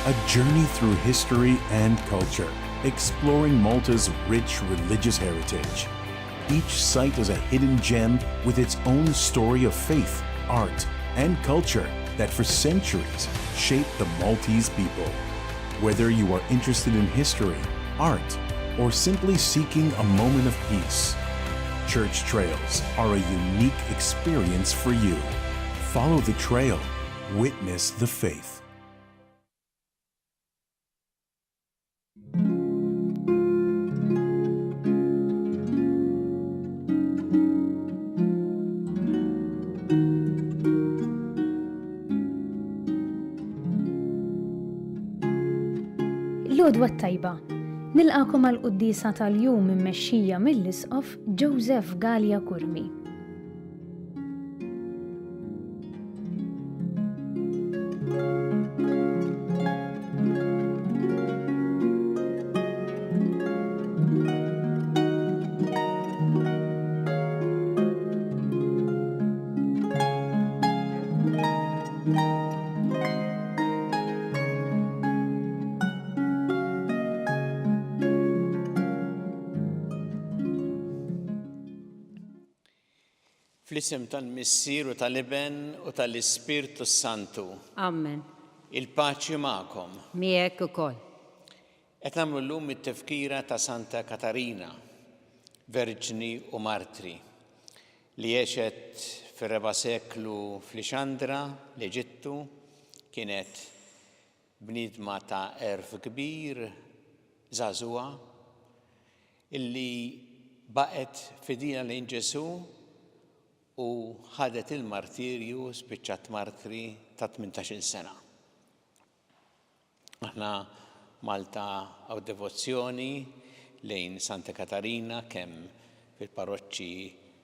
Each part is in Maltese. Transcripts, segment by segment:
a journey through history and culture, exploring Malta's rich religious heritage. Each site is a hidden gem with its own story of faith, art, and culture that for centuries shaped the Maltese people. Whether you are interested in history, art, or simply seeking a moment of peace, Church Trails are a unique experience for you. Follow the trail, witness the faith. L-għodwa tajba, nilqakom għal-quddisa tal-jum immexxija mill-Isqof Joseph Gallia Kurmi. Fl-isem tal-Missier u tal-Iben u tal-Ispirtu Santu. Amen. Il-paċi magħkom. Miegħek ukoll. Qed nagħmlu llum it-tifkira ta' Santa Katarina, Verġni u Martri, li għexet fir-4 seklu fl-Ixandra, l-Eġittu, kienet bniedma ta' erf kbir, żagħżugħa, illi baqgħet fidina lejn Ġesu u ħadet il-martirju spiċċat martri ta' 18 sena. Aħna Malta għaw devozzjoni lejn Santa Katarina kemm fil-parroċċi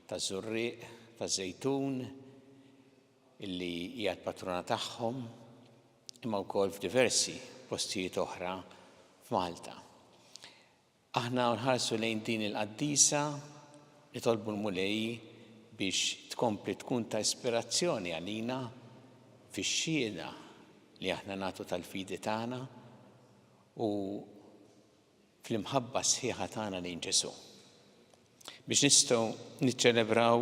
ta' Żurriq, ta' Żejtun, illi hija l-patruna tagħhom, imma wkoll f'diversi postijiet oħra f'Malta. Aħna nħarsu lejn din il-qaddisa li tolbu l-mulej biex tkompli tkun ta' ispirazzjoni għalina fix-xhieda li aħna nagħtu tal-fidi tagħna u fl-imħabba sħiħa tagħna lejn Ġesu. Biex nistgħu niċċelebraw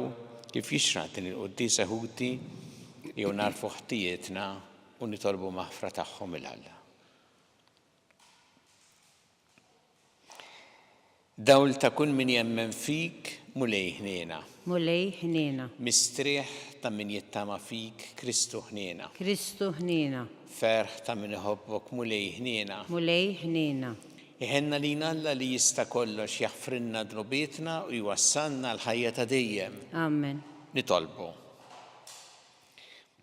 kif jixraq din il-quddisa ħuti jew narfu ħtijietna u nitolbu maħfra tagħhom il-Alla. Dawl ta' kull min jemmen fik mulej ħniena. Mulej ħniena. Mistrieħ ta' min jittama fik Kristu ħniena. Kristu ħniena. Ferħ ta' min iħobbok mulej ħniena. Mulej ħniena. Iħenna lina Alla li jista' kollox jaħfrinna drobietna u jwassalna l-ħajja ta' dejjem. Amen. Nitolbu.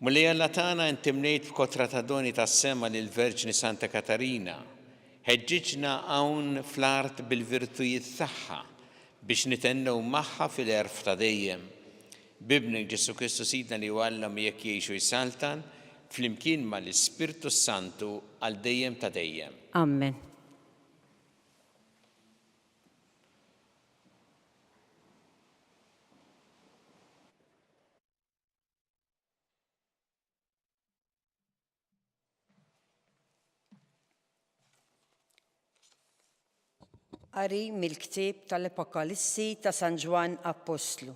Mulej Alla tagħna inti mnejt f'kotra ta' doni tas-sema lil Verġni Santa Katarina. Ħeġġiġna hawn fl-art bil-virtujiet tagħha biex nitennew magħha fil-erf ta' dejjem. Bibnek Ġesu Kristu Sidna li għallam jekk jgħixu jsaltan flimkien mal-Ispirtu Santu għal dejjem ta' dejjem. Amen. Qari mill-ktieb tal-Apokalissi ta' San Ġwan Apostlu.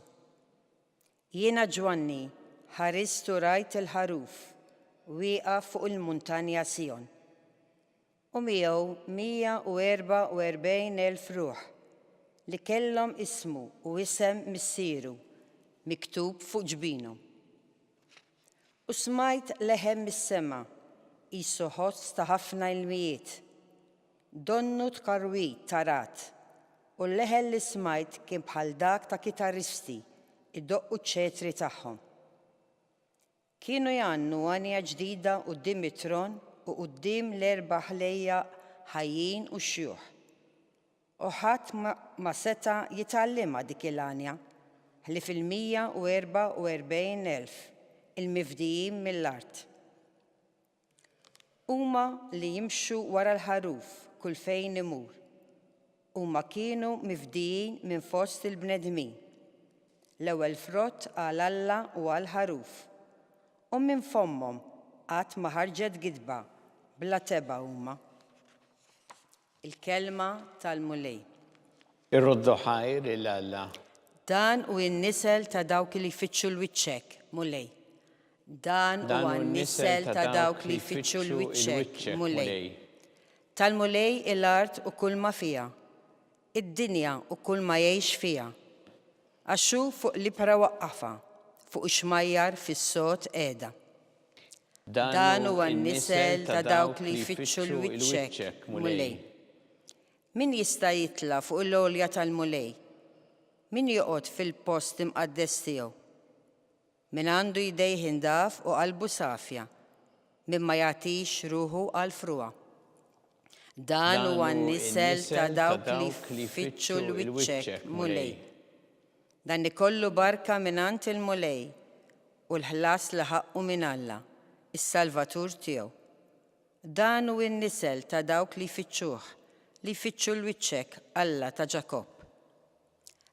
Jiena Ġwanni ħaristu rajt il-ħaruf wieqaf fuq il-muntanja Sion. U miegħu 144,000 ruħ li kellhom ismu u isem missieru miktub fuq ġbinhom. U smajt leħen mis-sema qisu ħoss ta' ħafna ilmijiet. Donnu tkarwit tarat u l-leħen li smajt kien bħal dak ta' kitarristi iddoqqu ċ-ċetri tagħhom. Kienu jgħannu għanija ġdida quddiem it-tron u quddiem l-erba' ħlejja ħajjin u xjuħ. U ħadd ma seta' jitgħallimha dik il-għanja ħli fil-144,000 il-mifdijin mill-art. Huma li jimxu wara l-ħaruf kull fejn imur. Huma kienu mifdijin minn fost il-bnedmin. L-ewwel frott għal Alla u għal ħaruf. U minn fommhom qatt ma ħarġet gidba bla teba huma. Il-kelma tal-mulej. irroddu ħajr il-Alla. Dan u n-nisel ta' dawk li jfittxu l-wiċċek, mulej. Dan u n-nisel ta' dawk li jfittxu l-wiċċek, mulej. Tal-mulej il-art u kull ma fija, id-dinja u kull ma jgħix fija. Għaxu fuq li para waqqafa, fuq xmajjar fis-sot qiegħda. Dan u n-nisel ta' dawk li jfittxu l-wiċċek, mulej. Min jista' jitla fuq l-olja tal-mulej? Min joqgħod fil-post imqaddes tiegħu? Min għandu jdejh indaf u qalbu safja, min ma jagħtix ruħu għal fruha. Dan huwa n-nisel ta' dawk li jfittxu l-wiċċek, mulej. Dan ikollu barka mingħand il-mulej u l-ħlas li ħaqqu minn Alla, is-Salvatur tiegħu. Dan hu n-nisel ta' dawk li jfittxuh, li jfittxu l-wiċċek, Alla ta' Ġakob.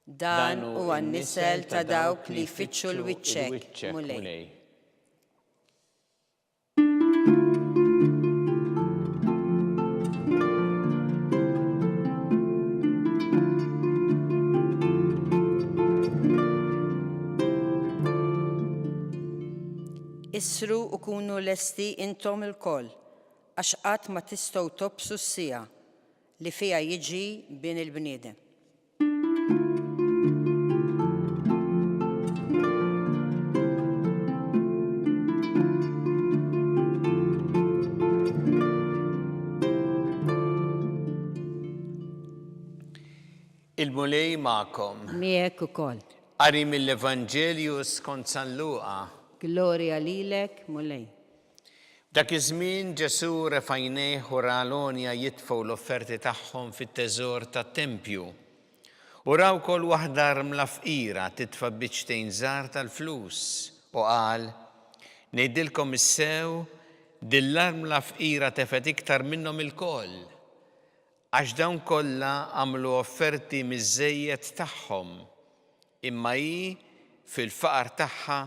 Dan huwa n-nisel ta' dawk li jfittxu l-wiċċek, mulej. Issru u kunu lesti intom il-koll, għax qatt ma tistgħu tobsu s-sija li fija jiġi bien il-bniedem. Il-mulej ma'kom. Miegħek ukoll. Qari mill-Evanġelju skont San Luqa. Glorja lilek, mulej. Dak iż-żmien Ġesu refajnejh u ralonja jitfgħu l-offerti tagħhom fit-teżor tat-tempju. U raw kol waħda rmla fqira titfa' biċċtejn żgħar tal-flus u qal: ngħidilkom is-sew, din l-armla fqira tefet iktar minnhom il-koll. Għax dawn kollha għamlu offerti miż-żejjed tagħhom, imma hi fil-faqar tagħha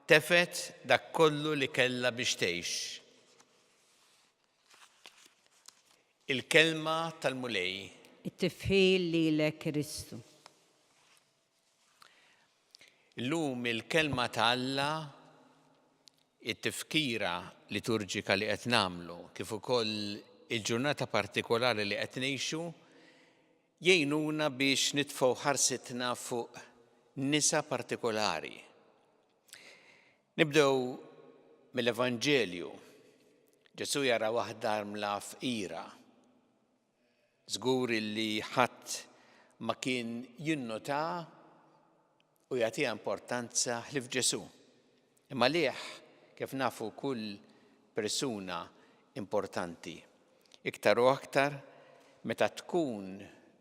tefet dak kollu li kellha biex tgħix. Il-kelma tal-mulej. It-tifħil lilek Kristu. Illum il-kelma ta' Alla, it-tifkira liturġika li qed nagħmlu, kif ukoll il-ġurnata partikolari li qed ngħixu, jgħinuna biex nitfgħu ħarsitna fuq nisa partikolari. Nibdew mill-Evanġelju. Ġesu jara waħda rmla fqira. Żgur li ħadd ma kien jinnota u jagħtiha importanza ħlief Ġesu. Imma lieh kif nafu kull persuna importanti. Iktar u aktar meta tkun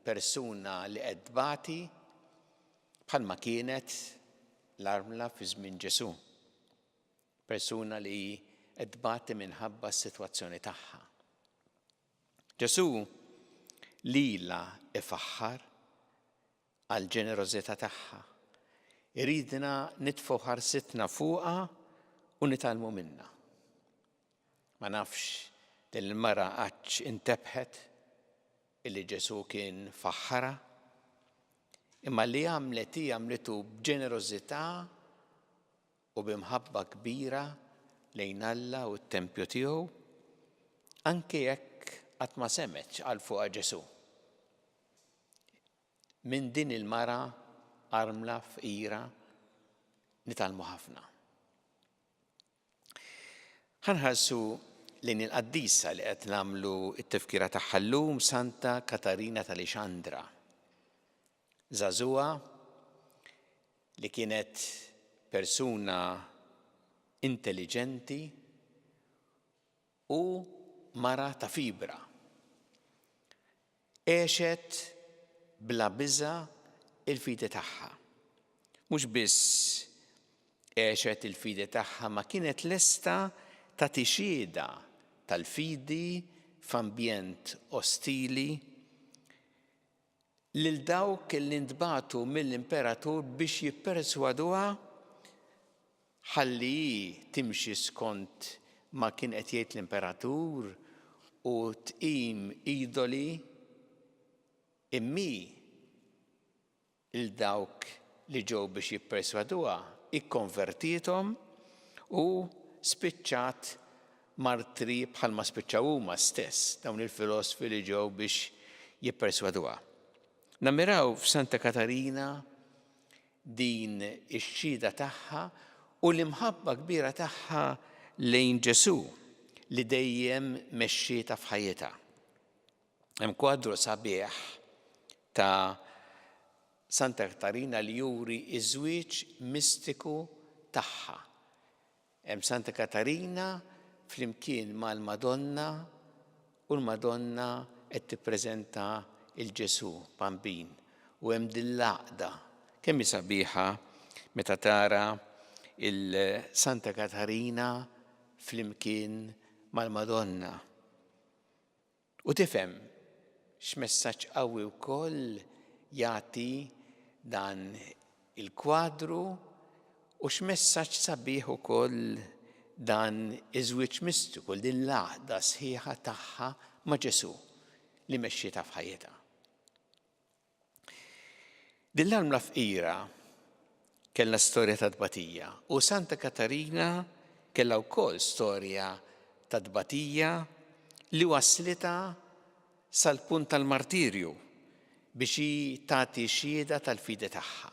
persuna li qed tbati bħalma kienet l-armla fi żmien Ġesu. Persuna li qed tbati minħabba s-sitwazzjoni tagħha. Ġesu lilha ifaħħar għal ġenerożità tagħha. Iridna nitfgħu ħarsitna fuqha u nitgħallmu minnha. Ma nafx din il-mara għadx intebħet illi Ġesu kien faħħara, imma li għamlet hi għamletu b'ġenerożità u b'imħabba kbira lejn Alla u t-tempju tiegħu, anke jekk qatt ma semetx għal fuqha Ġesu. Minn din il-mara armla fqira nitgħallmu ħafna. Ħanħarsu lejn il-qaddisa li qed nagħmlu t-tifkira tagħha llum, Santa Katarina tal-Ixandra. Żagħżugħa li kienet persuna intelligenti u mara ta' fibra. Għexet bla biża il-fidi tagħha. Mhux biss għexet il-fidi tagħha, ma kienet lesta tagħti xhieda tal-fidi f'ambjent ostili lil dawk li ntbagħtu mill-imperatur biex jipperswaduha ħalli timxi skont ma kien qed jgħid l-imperatur u tqim idoli immi il-dawk li ġew biex jipperswaduha ikkonvertithom u spiċċat martri bħalma spiċċaw huma stess dawn il-filosofi li ġew biex jipperswaduha. Nammiraw f'Santa Katarina din ix-xhieda tagħha u l-imħabba kbira tagħha lejn Ġesu li dejjem mexxieta f'ħajjitha. Hemm kwadru sabiħ ta' Santa Katarina li juri iż-żwieġ mistiku tagħha. Hemm Santa Katarina flimkien mal-Madonna u l-Madonna qed tippreżenta il-Ġesu bambin u hemm din l-għaqda kemm hi sabiħa meta tara il-Santa Katarina flimkien mal-Madonna. U tifhem x'messaġġ qawwi wkoll jagħti dan il-kwadru u x'messaġġ sabiħ ukoll dan iż-żwieġ mistiku din l-għaqda sħiħa tagħha ma' Ġesu li mexxietha f'ħajjitha. Din l-għamla fqira kellha storja ta' tbatija u Santa Katarina kellha wkoll storja ta' tbatija li waslitha sal-punt tal-martirju biex tagħti xhieda tal-fidi tagħha.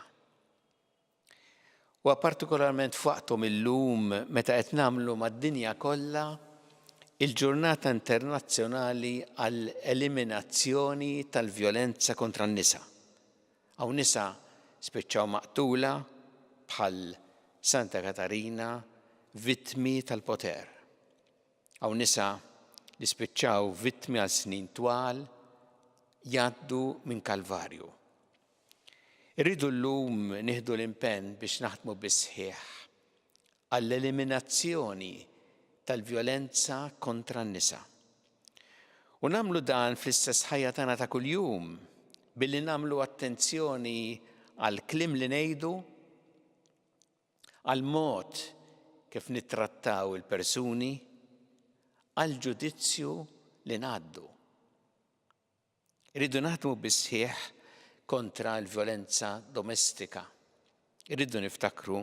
U partikolarment f'waqthom illum meta qed nagħmlu mad-dinja kollha il-Ġurnata Internazzjonali għall-Eliminazzjoni tal-Vjolenza kontra n-nisa. Hawn nisa spiċċaw maqtula bħal Santa Katarina vittmi tal-poter. Hawn nisa li spiċċaw vittmi għal snin twal jgħaddu minn kalvarju. Irridu llum nieħdu l-impenn biex naħdmu bis-sħiħ għall-eliminazzjoni tal-vjolenza kontra n-nisa. U nagħmlu dan fl-istess ħajja tagħna ta' kuljum billi nagħmlu attenzjoni għal kliem li ngħidu, għal mod kif nittrattaw il-persuni, għal ġudizzju li ngħaddu. Irridu naħdmu bis-sħiħ kontra l-vjolenza domestika. Irridu niftakru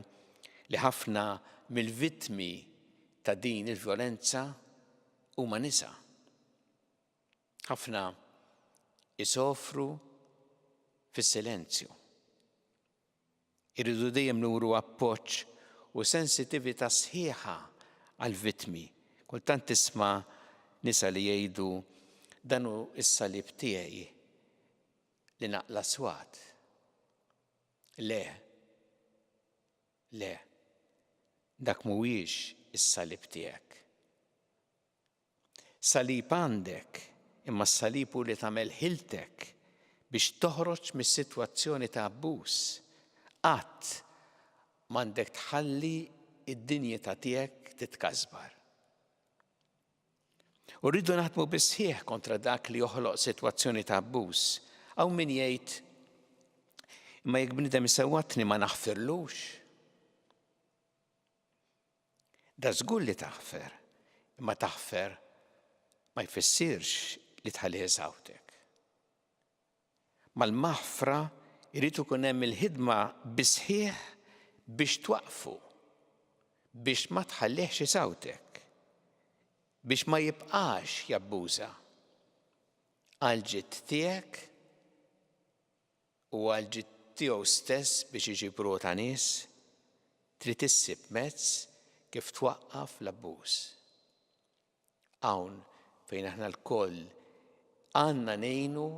li ħafna mill-vittmi ta' din il-vjolenza huma nisa. Ħafna isofru fis-silenzju. Irridu dejjem nuru appoġġ u sensitività sħiħa għall-vittmi. Kultant tisma' nisa li jgħidu dan hu s-salib tiegħi li naqla swad. Le, dak mhuwiex is-salib tiegħek. Salib għandek, imma s-salib hu li tagħmel ħiltek biex toħroġ mis-sitwazzjoni ta' abbuż. Qatt m'għandek tħalli id-dinjità tiegħek titkasbar. U rridu naħdmu bis-sħiħ kontra dak li joħloq sitwazzjoni ta' abbuż. Hawn min jgħid imma jekk bniedem isewwatni ma naħfirlux. Da żgur li taħfer, imma taħfer ma jfissirx li tħalli sawtek. Mal-maħfra irid ikun hemm il-ħidma bisħieħ biex twaqfu, biex ma tħallihx isawtek, biex ma jibqax jabbuża għall-ġid tiegħek u għall-ġid tiegħu stess biex iġibru ta' nies trid issib mezz kif twaqqaf l-abbuż. Hawn fejn aħna lkoll għandna ngħinu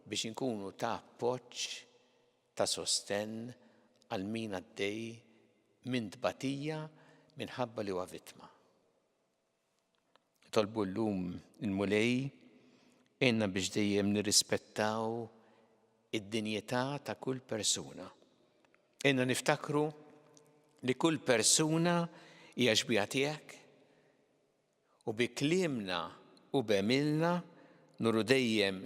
biex inkunu ta' appoġġ ta' sostenn għal min għaddej minn tbatija minħabba li huwa vittma. Tolbu llum il-mulej għenna biex dejjem nirrispettaw id-dinjità ta' kull persuna. Għenna niftakru li kull persuna hija xbija tiegħek u bi kliemna u b'għemilna nuru dejjem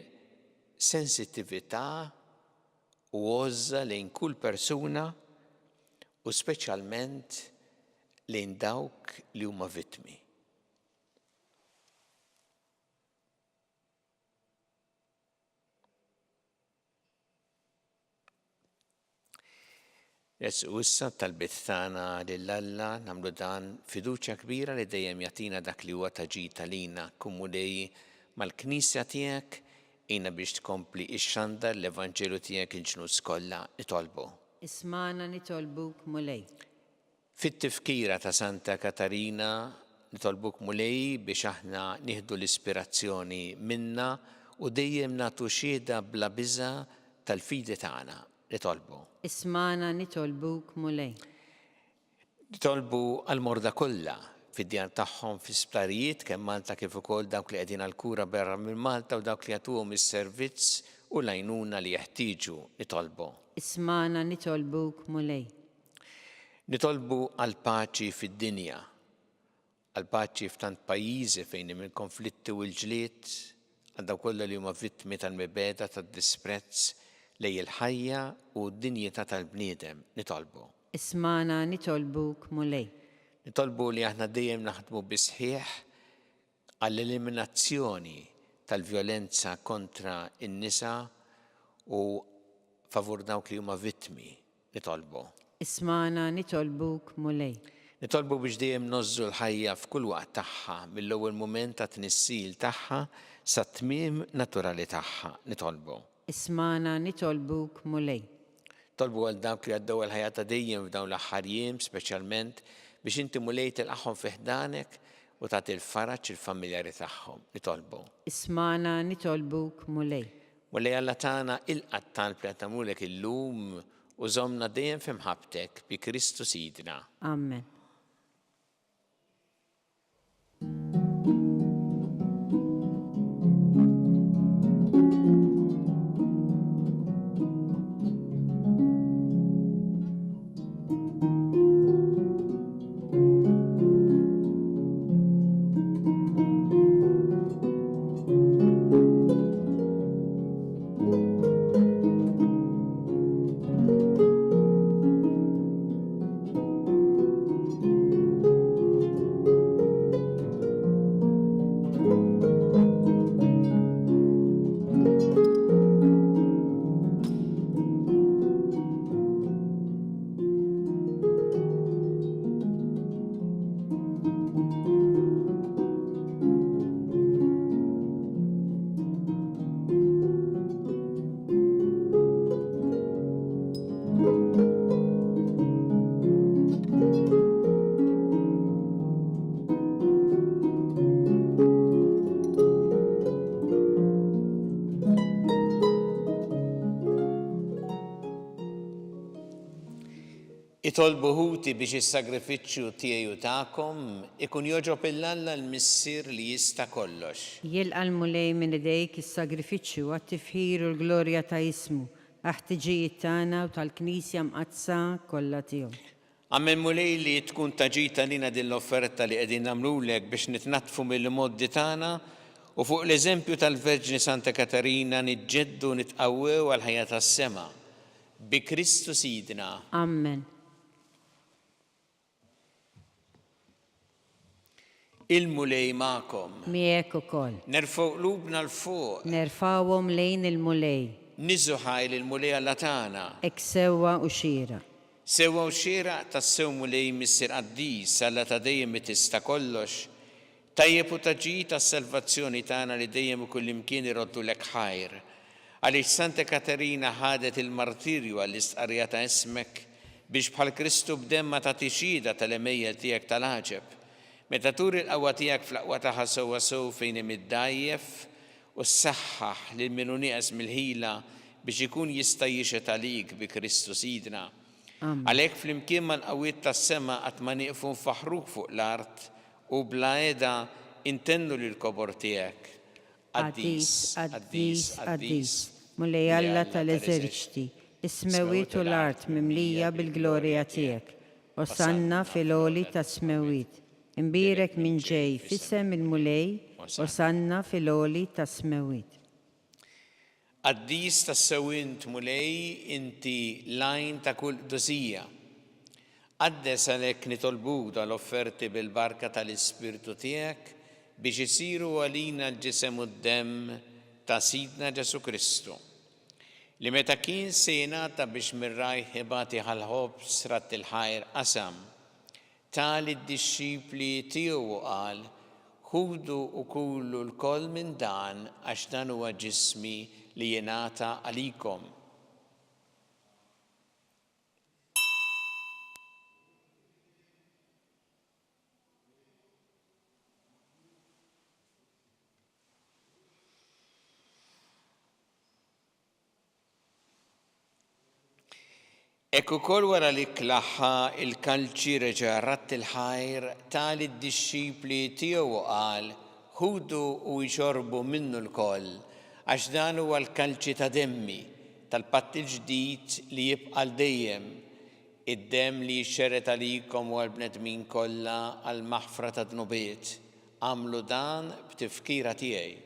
sensittività u għoża lejn kull persuna u speċjalment lejn dawk li huma vittmi. Jesu issa talbit tagħna lill-Alla nagħmlu dan fiduċja kbira li dejjem jagħtina dak li huwa taġid għalina kumulej mal-Knisja tiegħek jiena biex tkompli ix-xandar l-Evanġelu tiegħek il-ġnus kollha nitolbu. Ismana nitolbuk mulej. Fit-tifkira ta' Santa Katarina nitolbuk mulej biex aħna nieħdu l-ispirazzjoni minna u dejjem nagħtu xhieda bla biża' tal-fidi tagħna nitolbu. Ismana nitolbuk mulej. Nitolbu għal-morda kollha fid-djar tagħhom fi-sptarijiet kemm Malta kif ukoll dawk li qegħdin għall-kura barra minn Malta u dawk li jagħtuhom is-servizz u l-għajnuna li jeħtieġu nitolbu. Ismana nitolbuk mulej. Nitolbu għal-paċi fid-dinja, għal-paċi f'tant pajjiżi fejn hemm il-konflitti u l-ġlied, għal dawk kollha li huma vittmi tal-mibeda tad-disprezz lejn il-ħajja u d-dinjità tal-bniedem nitolbu. Ismana nitolbuk mulej. Nitolbu li aħna dejjem naħdmu bisħieħ għall-eliminazzjoni tal-vjolenza kontra in-nisa u favur dawk li huma vittmi nitolbu. Ismana nitolbuk mulej. Nitolbu biex dejjem nożżu l-ħajja f'kull waqt tagħha mill-ewwel mument ta' tnissil tagħha sa tmiem naturali tagħha nitolbu. Ismana nitolbuk mulej. Tolbu għal dawk li għaddew il-ħajja ta' dejjem f'dawn l-aħħar jiem speċjalment biex inti mulej tilqaħħom fi ħdanek u tagħti l-faraġġ il-familjari tagħhom nitolbu. Ismana nitolbuk mulej. Mulej Alla tagħna ilqat talb li tagħmulek illum u żommna dejjem f'imħabbtek bi Kristu Sidna. Amen. Itolbu ħuti biex is-sagrifiċċju tiegħi u tagħkom ikun joġob il-Alla l-Missier li jista' kollox. Jilqa' l-mulej minn idejk is-sagrifiċċju għat-tifħir u l-glorja ta' ismu, ħtiġijiet tagħna u tal-Knisja mqazza kollha tiegħu. Għamel mulej li tkun taġita lina din l-offerta li qegħdin nagħmlulek biex nitnatfu mill-modi tagħna u fuq l-eżempju tal-Verġni Santa Katarina niġġeddu nitqawwew għal ħajja tas-sema bi Kristu Sidna. Amen. Il-mulej ma'kom. Miegħek ukoll. Nerfgħu qlubna l-fuq. Nerfawhom lejn il-mulej. Niżu ħajl il-mulej Alla tagħna. Ek sewwa u xira. Sewwa u xira tas-sew mulej Missier Qaddis Alla ta' dejjem tista' kollox. Tajjeb u taġid tas-salvazzjoni tagħna li dejjem u kullimkien iroddulek ħajr. Għaliex Santa Katarina ħadet il-martirju għall-istqarrija ta' ismek biex bħal Kristu b'demma tagħti xhieda tal-emejjel tiegħek tal-għaġeb. Meta turi l-qawwa tiegħek fl-aqwa tagħha sewwa sew fejn hemm iddajjef u ssaħħaħ lil min hu nieqes mill-ħila biex ikun jista' jixhet għalik bi Kristu Sidna. Għalhekk flimkien mal-qawwiet tas-sema qatt ma nieqfu nfaħruk fuq l-art u bla għeda intennu lill-kobor tiegħek. Qaddis, qaddis, qaddis, mulej Alla tal-eżerċiti, is-smewiet u l-art mimlija bil-glorja tiegħek. Osanna fil-għoli tas-smewiet. Imbirek minn ġej f'isem il-mulej, osanna fil-għoli tas-smewiet. Qaddis tas-sewint mulej inti lajn ta' kull dosija. Qaddes għalhekk nitolbuk dal-offerti bil-barka tal-Ispirtu tiegħek biex isiru għalina l-ġisem u d-demm ta' Sidna Ġesu Kristu. li meta kien se jingħata biex mir-rajħibati ħal-ħobs rat il-ħajr qasam, tali d-dixxipli tiegħu qal, ħudu u kullu l-koll minn dan għax dan huwa ġismi li jingħata għalikom. Ekku kol wara li klaħħa il-kalċi reġa' rat il-ħajr tali d-dixxipli tiegħu qal, ħudu u jxorbu minnu l-koll, għax dan huwa l-kalċi ta' demmi tal-patt il-ġdid li jibqa' dejjem, id-demm li jxerret għalikom u għall-bnedmin kollha għall-maħfra ta' dnubiet. Għamlu dan b'tifkira tiegħi.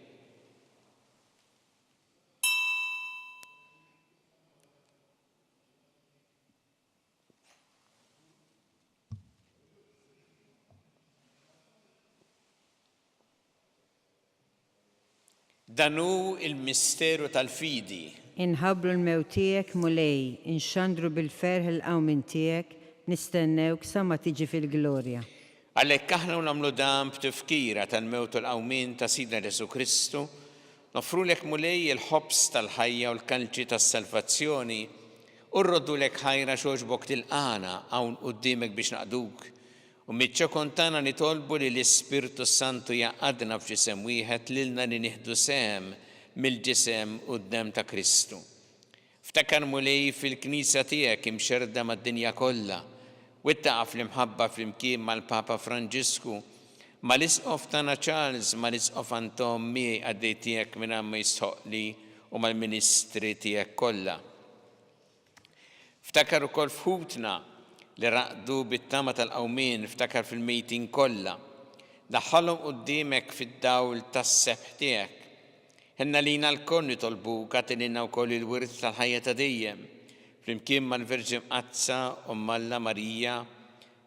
Danu il-misteru tal-fidi. Inħabru l-mewtijek mulej, inxandru bil-ferħ il-qawmin tijek, nistennewk sa ma tiġi fil-glorja. Għalhekk aħna nagħmlu dan b'tifkira tal-mewt u l-qawmin ta' Sidna Ġesu Kristu, nofrulek mulej il-ħobs tal-ħajja u l-kalċi tas-salvazzjoni, u rroddulek ħajra xogħġbok tilqana hawn quddiemek biex naqduk. U mitċa kontana nitolbu li l-Ispirtu Santu jaqadna f'ġisem wieħed lilna li nieħdu sehem mill-ġisem u d-dem ta' Kristu. Ftakar mulej fil-Knisja tiegħek imxerda mad-dinja kollha, u ittaqaf l-imħabba flimkien mal-Papa Franġisku, mal-Isqof tagħna Charles, mal-Isqof Anton miegħi għaddej tiegħek minn ma jistħoqli u mal-Ministri tiegħek kollha. Ftakar ukoll f'ħutna li raqdu bit-tama tal-qawmien, ftakar fil-mejtin kollha, daħħalhom quddiemek fid-dawl tas-sebħ tiegħek. Ħenna lina l-koll nitolbuk għatilna wkoll il-wirth tal-ħajja ta' dejjem, flimkien mal-Verġin Qazza u Alla Marija,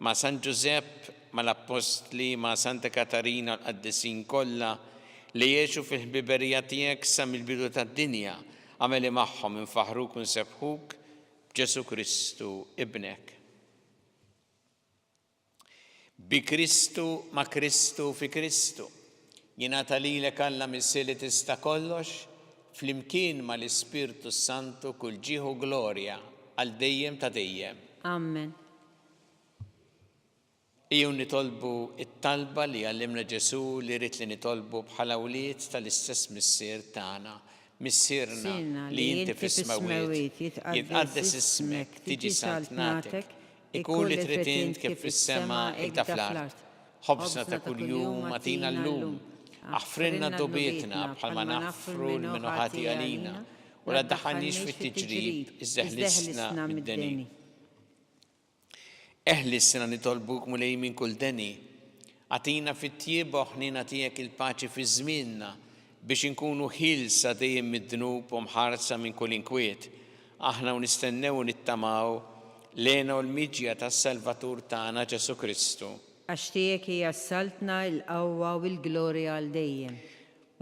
ma' San Giuseppe, mal-Apostli, ma' Santa Katarina u l-qaddisin kollha li jgħixu fil-ħbiberija tiegħek sa mill-bidu tad-dinja, għameli magħhom infaħruk u nsebħuk b'Ġesu Kristu ibnek. Bi Kristu ma' Kristu fi Kristu. Jingħata lilek Alla missi li tista' kollox, flimkien mal-Ispirtu Santu kull ġieħu glorja għal dejjem ta' dejjem. Amen. Ejjew nitolbu it-talba li għallimna Ġesu li rid li nitolbu bħala wlied tal-istess missier tagħna. Missierna li inti fis-smawiet jitqaddes ismek, tiġi saltnatek, ikun li trid int kif fis-sema hekk fl-art. Ħobsna ta' kuljum atina llum, aħfrinna dobietna bħalma naħfru l-minuħati għalina, u la ddaħħalniex fit-tiġrib, iżdeħlisna mid-deni. Eħlisna nitolbuk mulej minn kull deni, għatina fit-tjieba ħnina tiegħek il-paċi fi żmienna biex inkunu ħilsa dejjem mid-dnub u mħarsa minn kull inkwiet. Aħna u nistennew u nittamaw lena u l-miġja tas-Salvatur tagħna Ġesu Kristu. Għax tiegħek hija s-saltna l-qawwa u l-glorja għal dejjem.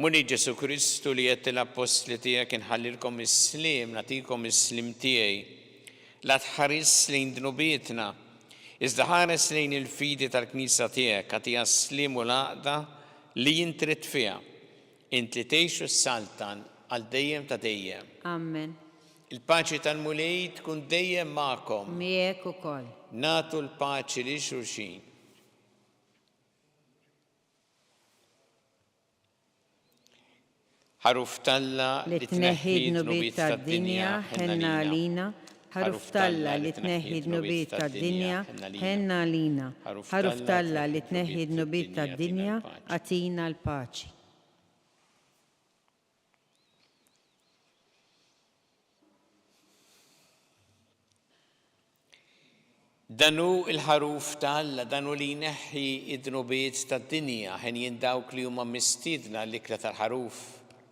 Muni Ġesu Kristu li qed l-apostli tiegħek inħallilkom is-sliem, nagħtikom is-slim tiegħi. La tħares lejn dnubietna, iżda ħares lejn il-fidi tal-Knisja tiegħek, għatiha s-slim u l-għaqda li jintrid fiha. Int li tgħixu s-saltan għal dejjem ta' dejjem. Amen. Il-paċi tal-mulej tkun dejjem magħkom. Miegħek ukoll. Nagħtu l-paċi li xulxin. Ħaruf Talla li tneħħi d-nubiet tad-dinja ħenna għalina. Ħaruf Talla li tneħħi d-nubiet tad-dinja ħenna għalina. Ħaruf Talla li tneħħi d-nubiet tad-dinja għatina l-paċi. Danu il-ħaruf Talla, danu li jneħħi id-dnubiet tad-dinja ħen jindawk li huma mistiedna l-ikla tal-ħaruf.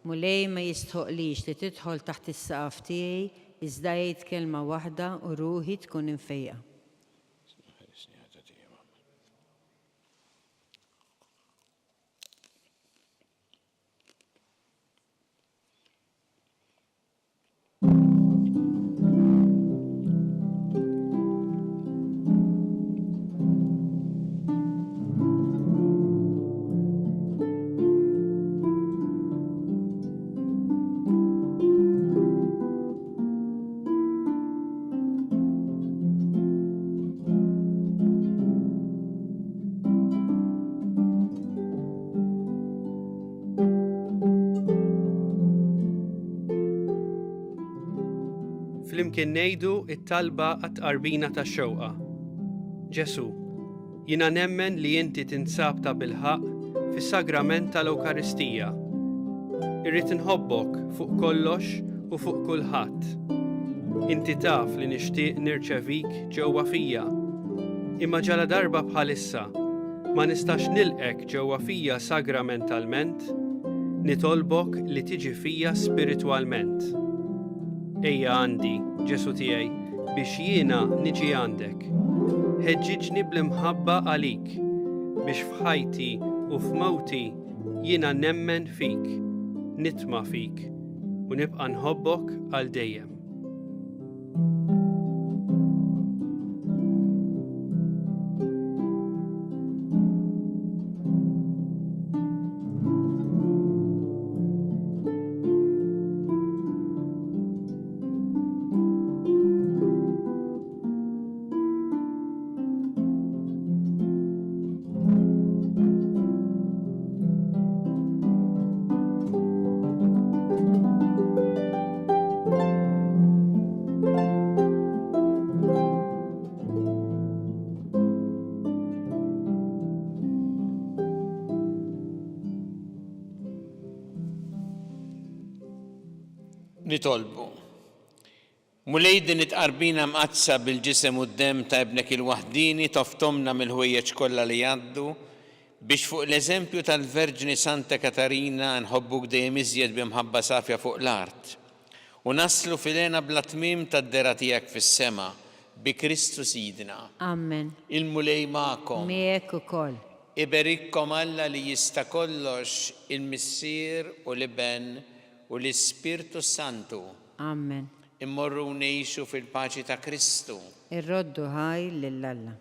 Mulej ma jistħoqlix li tidħol taħt is-saqaf tiegħi iżda jgħid kelma waħda u ruħi tkun infejqa. flimkien ngħidu it-talba għat-tqarbina tax-xewqa. Ġesu, jiena nemmen li inti tinsab ta' bilħaq fis-sagrament tal-Ewkaristija. Irrid inħobbok fuq kollox u fuq kulħadd. Inti taf li nixtieq nirċevik ġewwa fija. Imma ġala darba bħalissa ma nistax nilqek ġewwa fija sagramentalment, nitolbok li tiġi fija spiritwalment. Ejja għandi, Ġesu tiegħi, biex jiena niġi għandek. Ħeġġiġni bl-imħabba għalik, biex f'ħajti u f'mawti jiena nemmen fik, nitma fik, u nibqa' nħobbok għal dejjem. Nitolbu. Mulej din it-qarbina mqazza bil-ġisem u d-dem ta' ibnek il-waħdini toftomna mill-ħwejjeġ kollha li jgħaddu biex fuq l-eżempju tal-Verġni Santa Katarina nħobbuk dejjem iżjed b'imħabba safja fuq l-art u naslu filena bla tmiem tad-dera tiegħek fis-sema bi Kristu Sidna. Amen. Il-mulej magħkom. Miegħek ukoll. Iberikkom Alla li jista' kollox il-Missier u l-Iben u l-Ispirtu Santu. Amen. Immorru ngħixu fil-paċi ta' Kristu. Irroddu ħaj lill-Alla.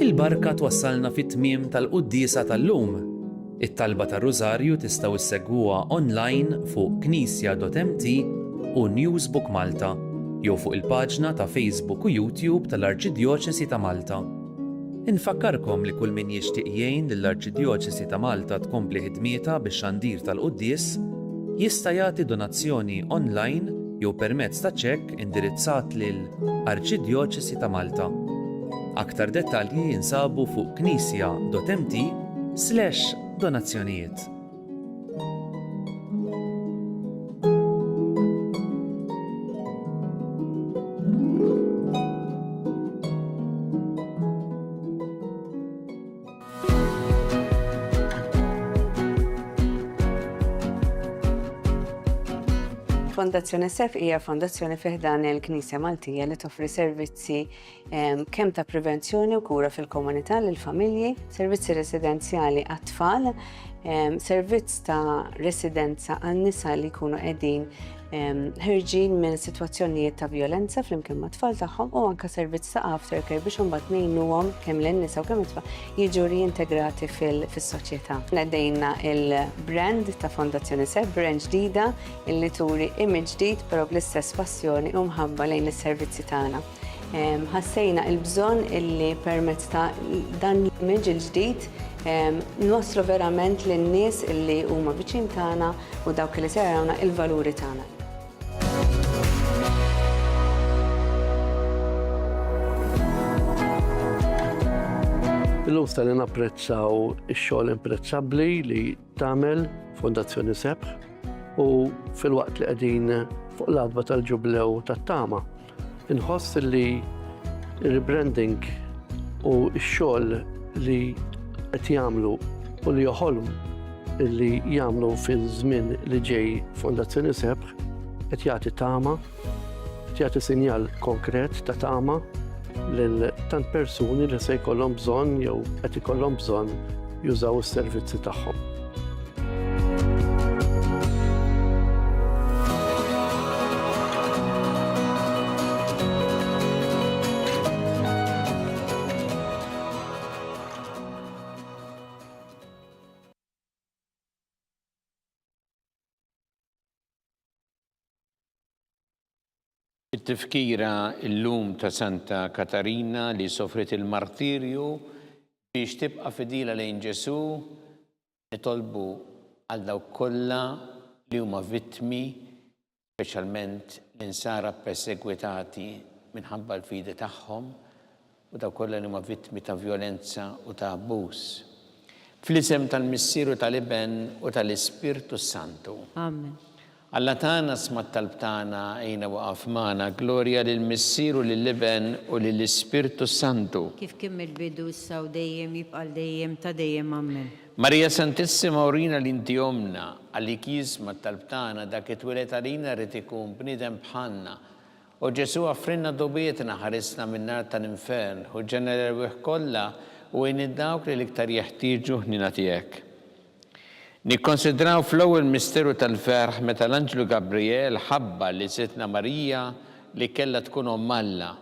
Il-barka twassalna fit-tmiem tal-quddiesa tal-lum. It-talba tar-Rużarju tistgħu issegwuha online fuq knisja.mt u Newsbook Malta jew fuq il-paġna ta' Facebook u YouTube tal-Arċidjoċesi ta' Malta. Infakkarkom li kull min jixtieq jgħin lill-Arċidjoċesi ta' Malta tkompli ħidmietha bix-xandir tal-Qudies jista' jagħti donazzjoni online jew permezz ta' ċekk indirizzat lil Arċidjoċesi ta' Malta. Aktar dettalji jinsabu fuq knisja.mt/donazzjonijiet. Fondazzjoni SEF hija fondazzjoni fiħdan il-Knisja Maltija li toffri servizzi kemm ta' prevenzjoni u kura fil-komunità lill-familji, servizzi residenzjali għat-tfal, servizz ta' residenza għan-nisa li jkunu qegħdin ħirġin minn sitwazzjonijiet ta' violenza flimkien ma' tfal tagħhom u anke servizz ta' aftercare biex imbagħad ngħinuhom kemm lin-nisa u kemm it-tfal jiġu reintegrati fis-soċjetà. Nedejna il-brand ta' Fondazzjoni SEF, brand ġdida illi turi image ġdid però bl-istess passjoni u mħabba lejn is-servizzi tagħna. Ħassejna l-bżonn illi permezz ta' dan l-image il-ġdid nwaslu verament lin-nies illi huma viċin tagħna u dawk li se jarawna il-valuri tagħna. Illum sta napprezzaw ix-xogħol imprezzabbli li tagħmel Fondazzjoni SEF u fil-waqt li qegħdin fuq l-adba tal-ġublew tat-tama. Inħoss li rebranding u x-xogħol li qed jagħmlu u li joħolmu li jagħmlu fiż-żmien li ġej Fondazzjoni SEF qed jagħti tama, qed jagħti sinjal konkret ta' tama lil tant persuni li se jkollhom bżonn jew qed ikollhom bżonn jużaw is-servizzi tagħhom. it-tifkira illum ta' Santa Katarina li sofrit il-martirju biex tibqa' fidila lejn Ġesu nitolbu għal dawk kollha li huma vittmi, speċjalment l-insara persegwitati minħabba l-fidi tagħhom u dawk kollha li huma vittmi ta' vjolenza u ta' abbuż. Fl-isem tal-Missieru tal-Iben u tal-Ispirtu Santu. Amen. Alla tagħna smat talbtana ejna waqaf magħna glorja lill-Missieru lill-Iben u lill-Ispirtu Santu. Kif kien mill-bidu issa u dejjem jibqa' dejjem ta' dejjem amen. Marija Santissima urina l-inti omna għallik jismat talbtana dak it-twilet għalina rrid ikun bniedem bħalna. U Ġesu għaffrinna dobietna ħarisna min-nar tal-infern u ġeneral kollha u id-dawk li l-iktar jeħtieġu ħnina tiegħek. Nikkonsidraw fl-ewwel misteru tal-ferħ meta l-Anġlu Gabriel ħabba li sitna Marija li kellha tkun omm Alla.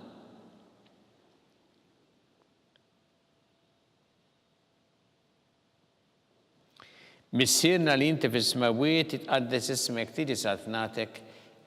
Missierna li inti fis-smawiet titqaddes ismek tiġi satnatek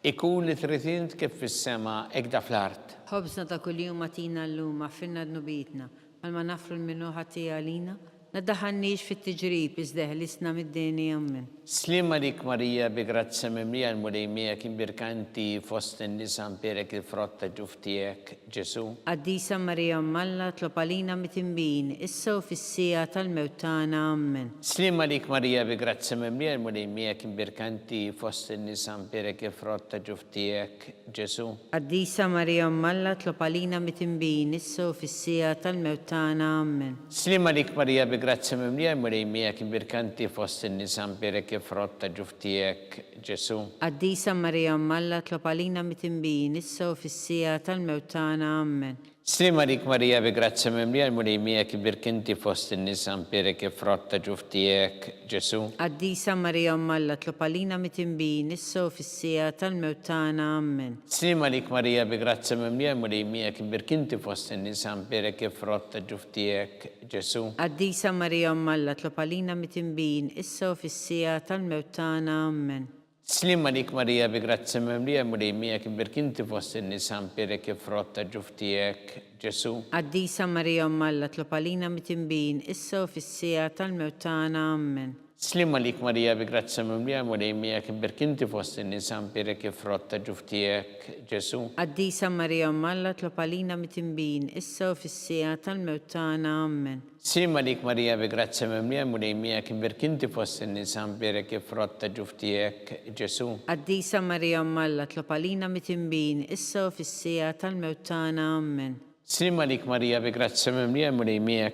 ikun li trid int kif fis-sema hekk da fl-art. Ħobżna ta' kuljum matina llum affinna dnubietna, għalma nafru l-minuħa tiegħi għalina, naddaħannix fit-tiġrib iżdeħlisna mid-deni amen. Slim għalik Marija bi grazza mimlija l-mulejmija kien birkanti fost in-nisa mperek il-frotta ġuftijek Ġesu. Qaddisa Marija Malla tlopalina mitimbin, issa u fis-sija tal-mewt tagħna amen. Slim għalik Marija bi grazza mimlija l-mulejmija kien birkanti fost in-nisa mperek il-frotta ġuftijek Ġesu. Qaddisa Marija Malla tlopalina mitimbin, issa u fis-sija tal-mewt tagħna amen. Slim għalik Marija bi grazza mimlija l-mulejmija kien birkanti fost in-nisa mperek frotta ġuftijek Ġesu. Qaddisa Marija Malla tlopalina mitimbin, issa u fis-sija tal-mewt tagħna amen. Slim għalik Marija bi grazza mimlija l-mulejmija kien birkanti fost in-nisa mperek frotta ġuftijek Ġesu. Qaddisa Marija Malla tlopalina mitimbin, issa u fis-sija tal-mewt tagħna amen. Slim għalik Marija bi grazza mimlija l-mulejmija kien birkanti fost in-nisa mperek frotta ġuftijek Ġesu. Qaddisa Marija Malla tlopalina mitimbin, issa u fis-sija tal-mewt tagħna amen. Slim għalik Marija bi grazza mimlija l-mulejmija kien birkanti fost in-nisa mperek frotta ġuftijek Ġesu. Qaddisa Marija Malla tlopalina mitimbin, issa u fis-sija tal-mewt tagħna amen. Slim għalik Marija bi grazza mimlija l-mulejmija kien birkanti fost in-nisa mperek frotta ġuftijek Ġesu. Qaddisa Marija Malla tlopalina mitimbin, issa u fis-sija tal-mewt tagħna amen. Slim għalik Marija bi grazza mimlija l-mulejmija kien birkanti fost in-nisa mperek frotta ġuftijek Ġesu. Qaddisa Marija Malla tlopalina mitimbin, issa u fis-sija tal-mewt tagħna amen. Slim għalik Marija bi grazza mimlija l-mulejmija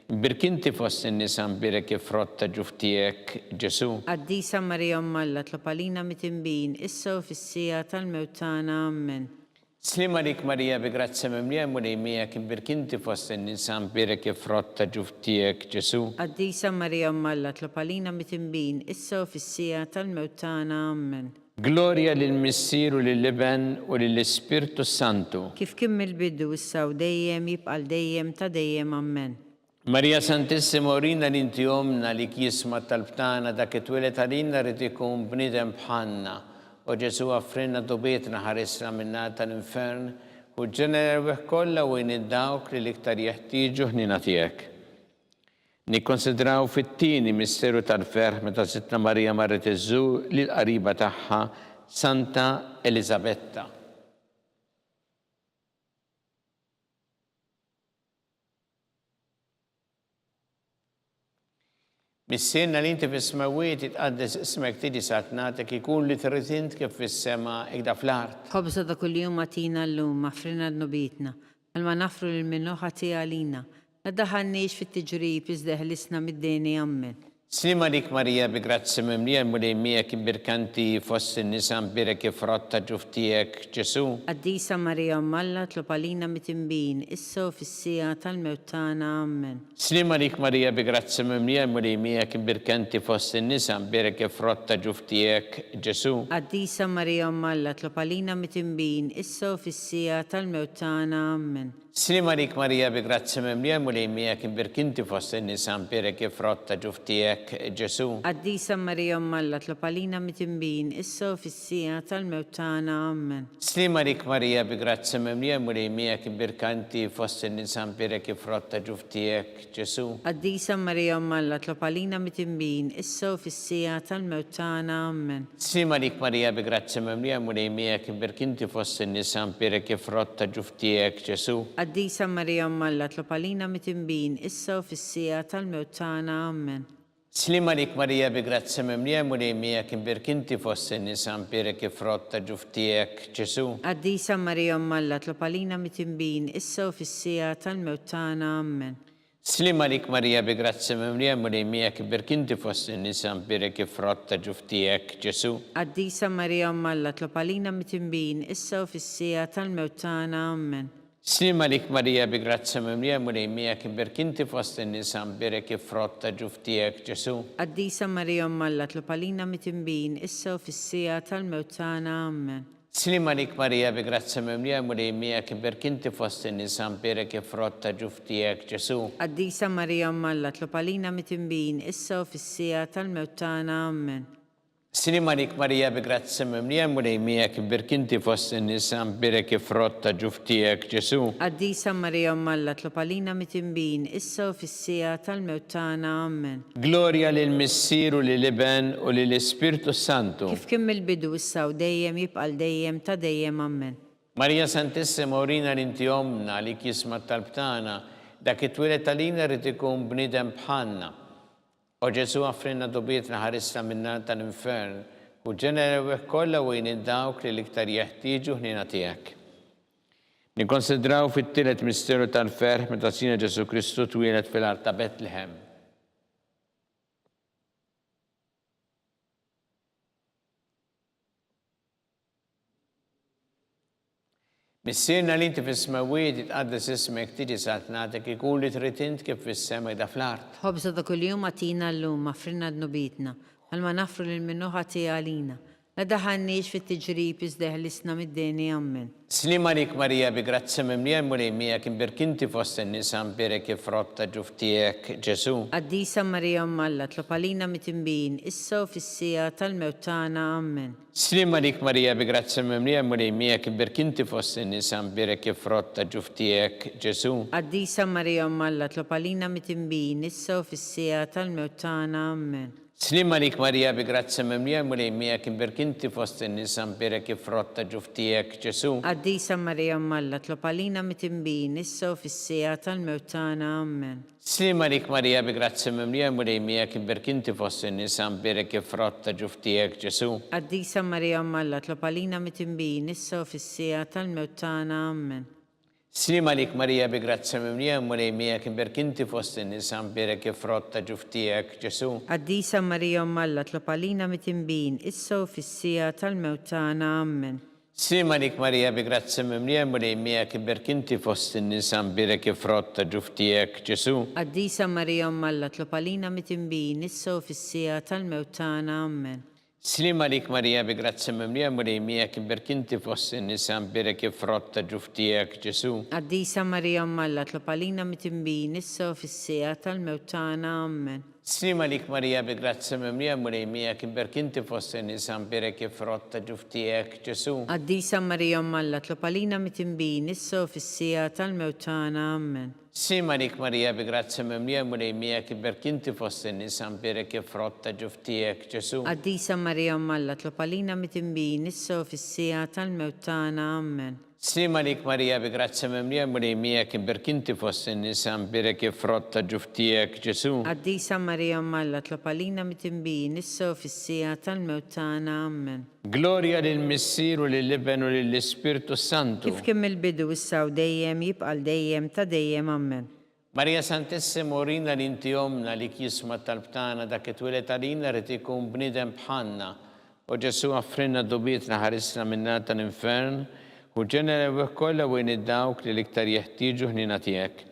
birkinti fost in-nisa mperek frotta ġuftijek Ġesu. Qaddisa Marija Malla tlopalina mitimbin, issa u fis-sija tal-mewt tagħna amen. Slim għalik Marija bi grazza mimlija l-mulejmija birkinti fost in-nisa mperek frotta ġuftijek Ġesu. Qaddisa Marija Malla tlopalina mitimbin, issa u fis-sija tal-mewt tagħna amen. Gloria lill-Missieru lill-Iben u lill-Ispirtu Santu. Kif kien mill-bidu issa u dejjem jibqa' dejjem ta' dejjem amen. Marija Santissima urina l-inti omna li kisma talbtana dak it-twilet għalina rrid ikun bniedem bħalna u Ġesu għaffrinna dobietna ħarisna min-nar tal-infern u ġeneral kollha u id-dawk li l-iktar jeħtieġu ħnina tiegħek. Nikkonsidraw fit-tieni misteru tal-ferħ meta sitna Marija marret iżżur lil qariba tagħha Santa Elisabetta. Missierna li inti fis-smawiet titqaddes ismek tiġi satnatek ikun li trid int kif fis-sema hekk da fl-art. Ħobża ta' kuljum matina llum affrinna dnubietna, għalma nafru l-minuħa tiegħi għalina, naddaħannix fit-tiġrib iżdeħlisna mid-deni amen. Slim għalik Marija bi grazza mimlija l-mulejmija kien birkanti fost in-nisa mperek frotta ġuftijek Ġesu. Qaddisa Marija Malla tlopalina mitimbin, issa u fis-sija tal-mewt tagħna amen. Slim għalik Marija bi grazza mimlija l-mulejmija kien birkanti fost in-nisa mperek frotta ġuftijek Ġesu. Qaddisa Marija Malla tlopalina mitimbin, issa u fis-sija tal-mewt tagħna amen. Slima dik Marija bi grazzi mimlija mulejmija kien birkinti fost in-nisa mpirek ifrotta ġuftijek Ġesu. Qaddisa Marija Alla tlopalina mitimbin, issa u fissija tal-mewt tagħna. Amen. Slima dik Marija bi grazzi mimlija mulejmija kien birkanti fost in-nisa mpirek ifrotta ġuftijek Ġesu. Qaddisa Marija Alla tlopalina mitimbin, issa u fissija tal-mewt tagħna. Amen. Slima dik Marija bi grazzi mimlija mulejmija kien birkinti fost in-nisa mpirek ifrotta ġuftijek Ġesu. Qaddisa Marija Alla tlopalina mitimbin, issa u fissija tal-mewt tagħna. Amen. Slima dik Marija bi grazzi mimlija mulejmija kien birkinti fost in-nisa mpirek ifrotta ġuftijek Ġesu. Qaddisa Marija Alla tlopalina mitimbin, issa u fissija tal-mewt tagħna. Amen. Slima dik Marija bi grazzi mimlija mulejmija kien birkinti fost in-nisa mpirek ifrotta ġuftijek Ġesu. Qaddisa Marija Alla tlopalina mitimbin, issa u fissija tal-mewt tagħna. Amen. Slima dik Marija bi grazzi mimlija mulejmija kien birkinti fost in-nisa mpirek ifrotta ġuftijek Ġesu. Qaddisa Marija Alla tlopalina mitimbin, issa u fissija tal-mewt tagħna. Amen. Slima dik Marija bi grazzi mimlija mulejmija kien birkinti fost in-nisa mpirek ifrotta ġuftijek Ġesu. Qaddisa Marija Alla tlopalina mitimbin, issa u fissija tal-mewt tagħna. Amen. Slima dik Marija bi grazzi mimlija mulejmija kien birkinti fost in-nisa mpirek ifrotta ġuftijek Ġesu. Qaddisa Marija Alla tlopalina mitimbin, issa u fissija tal-mewt tagħna. Amen. Gloria lil Missieru lil Iben u lil Ispirtu Santu. Kif kien mill-bidu issa u dejjem jibqal dejjem ta' dejjem. Amen. Marija Santissima urina l-inti omna li kisma tal-btana dak it-twilet talina rrid ikun bniedem bħalna. O Ġesu għafrinna dobietna ħarisna minna tal-infern u ġenera kollha wejn id-dawk li l-iktar jeħtieġu ħnina tiegħek. Nikkonsidraw fit-tielet misteru tal-ferħ meta sina Ġesu Kristu twieled fil-art ta' Betlehem. Missierna li inti fis-smawiet tqaddes ismek tiġi saltnatek ikun li trid int kif fis-sema da fl-art. Ħobża ta' kuljum għatina llum affrinna d-nubitna, għalma nafru lil minnu ħati għalina. La daħanniex fit-tiġrib iżdeħlisna mid-deni. Amen. Slima dik Marija bi grazzi mimlija mulejmija kien birkinti fost in-nisa mpirek ifrotta ġuftijek Ġesu. Qaddisa Marija Alla tlopalina mitimbin, issa u fissija tal-mewt tagħna. Amen. Slima dik Marija bi grazzi mimlija mulejmija kien birkinti fost in-nisa mpirek ifrotta ġuftijek Ġesu. Qaddisa Marija Alla tlopalina mitimbin, issa u fissija tal-mewt tagħna. Amen. Slima dik Marija bi grazzi mimlija mulejmija kien birkinti fost in-nisa mpirek ifrotta ġuftijek Ġesu. Qaddisa Marija Alla tlopalina mitimbin, issa u fissija tal-mewt tagħna. Amen. Slima dik Marija bi grazzi mimlija mulejmija kien birkinti fost in-nisa mpirek ifrotta ġuftijek Ġesu. Qaddisa Marija Alla tlopalina mitimbin, issa u fissija tal-mewt tagħna. Amen. Slima dik Marija bi grazzi mimlija mulejmija kien birkinti fost in-nisa mpirek ifrotta ġuftijek Ġesu. Qaddisa Marija Alla tlopalina mitimbin, issa u fissija tal-mewt tagħna. Amen. Slima dik Marija bi grazzi mimlija mulejmija kien birkinti fost in-nisa mpirek ifrotta ġuftijek Ġesu. Qaddisa Marija Alla tlopalina mitimbin, issa u fissija tal-mewt tagħna. Amen. Slima dik Marija bi grazzi mimlija mulejmija kien birkinti fost in-nisa mpirek ifrotta ġuftijek Ġesu. Qaddisa Marija Alla tlopalina mitimbin, issa u fissija tal-mewt tagħna. Amen. Slima dik Marija bi grazzi mimlija mulejmija kien birkinti fost in-nisa mpirek ifrotta ġuftijek Ġesu. Qaddisa Marija Alla tlopalina mitimbin, issa u fissija tal-mewt tagħna. Amen. Slima dik Marija bi grazzi mimlija mulejmija kien birkinti fost in-nisa mpirek ifrotta ġuftijek Ġesu. Qaddisa Marija Alla tlopalina mitimbin, issa u fissija tal-mewt tagħna. Amen. Slima dik Marija bi grazzi mimlija mulejmija kien birkinti fost in-nisa mpirek ifrotta ġuftijek Ġesu. Qaddisa Marija Alla tlopalina mitimbin, issa u fissija tal-mewt tagħna. Amen. Gloria lil Missieru lil Iben u lil Ispirtu Santu. Kif kien mill-bidu issa u dejjem jibqal dejjem ta' dejjem. Amen. Marija Santissima urina l-inti omna li kisma tal-btana dak it-twilet għalina rrid ikun bniedem bħalna. U Ġesu għafrinna dobietna ħarisna minna tal-infern u ġenera kollha wejn id-dawk li l-iktar jeħtieġu ħnina tiegħek.